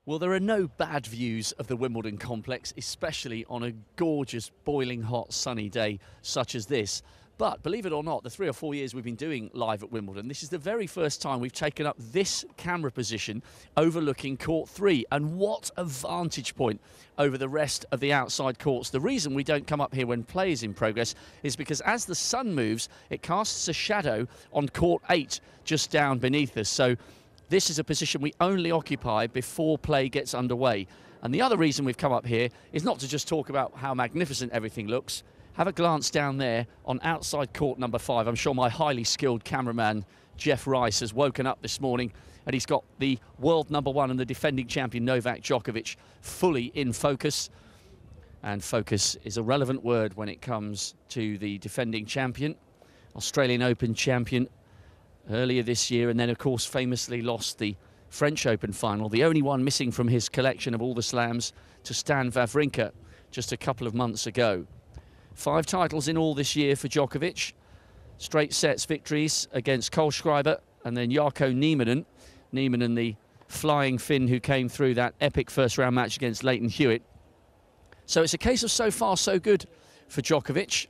Well, there are no bad views of the Wimbledon complex, especially on a gorgeous, boiling hot, sunny day such as this. But believe it or not, the 3 or 4 years we've been doing live at Wimbledon, this is the very first time we've taken up this camera position overlooking court 3. And what a vantage point over the rest of the outside courts. The reason we don't come up here when play is in progress is because as the sun moves, it casts a shadow on court 8 just down beneath us. So this is a position we only occupy before play gets underway. And the other reason we've come up here is not to just talk about how magnificent everything looks. Have a glance down there on outside court number 5. I'm sure my highly skilled cameraman, Jeff Rice, has woken up this morning and he's got the world number 1 and the defending champion, Novak Djokovic, fully in focus. And focus is a relevant word when it comes to the defending champion, Australian Open champion, earlier this year, and then of course famously lost the French Open final, the only one missing from his collection of all the slams, to Stan Wawrinka just a couple of months ago. 5 titles in all this year for Djokovic, straight sets victories against Kohlschreiber and then Jarkko Nieminen, the flying Finn who came through that epic first round match against Leighton Hewitt. So it's a case of so far so good for Djokovic.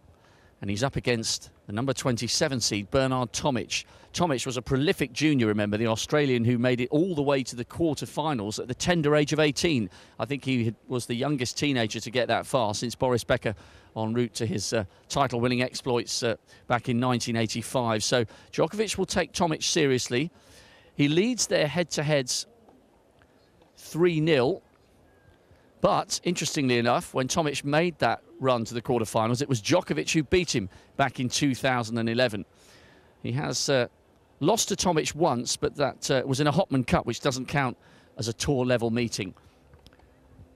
And he's up against the number 27 seed, Bernard Tomic. Tomic was a prolific junior, remember, the Australian who made it all the way to the quarter-finals at the tender age of 18. I think he was the youngest teenager to get that far since Boris Becker en route to his title-winning exploits back in 1985. So Djokovic will take Tomic seriously. He leads their head-to-heads 3-0. But, interestingly enough, when Tomic made that run to the quarterfinals, it was Djokovic who beat him back in 2011. He has lost to Tomic once, but that was in a Hopman Cup, which doesn't count as a tour-level meeting.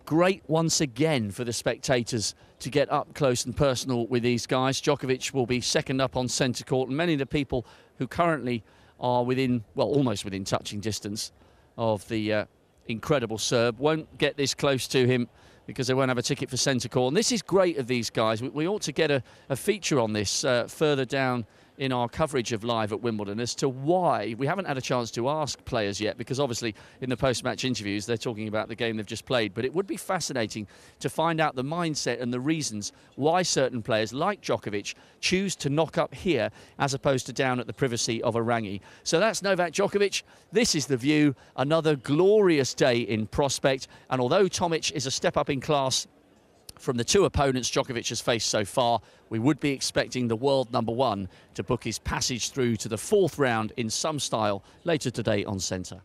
Great once again for the spectators to get up close and personal with these guys. Djokovic will be second up on centre court, and many of the people who currently are within, well, almost within touching distance of the incredible Serb won't get this close to him because they won't have a ticket for centre court. And this is great of these guys. We ought to get a feature on this further down in our coverage of live at Wimbledon as to why we haven't had a chance to ask players yet, because obviously in the post-match interviews they're talking about the game they've just played. But it would be fascinating to find out the mindset and the reasons why certain players like Djokovic choose to knock up here as opposed to down at the privacy of a rangi. So that's Novak Djokovic. This is The View. Another glorious day in prospect. And although Tomic is a step up in class from the 2 opponents Djokovic has faced so far, we would be expecting the world number 1 to book his passage through to the 4th round in some style later today on Centre.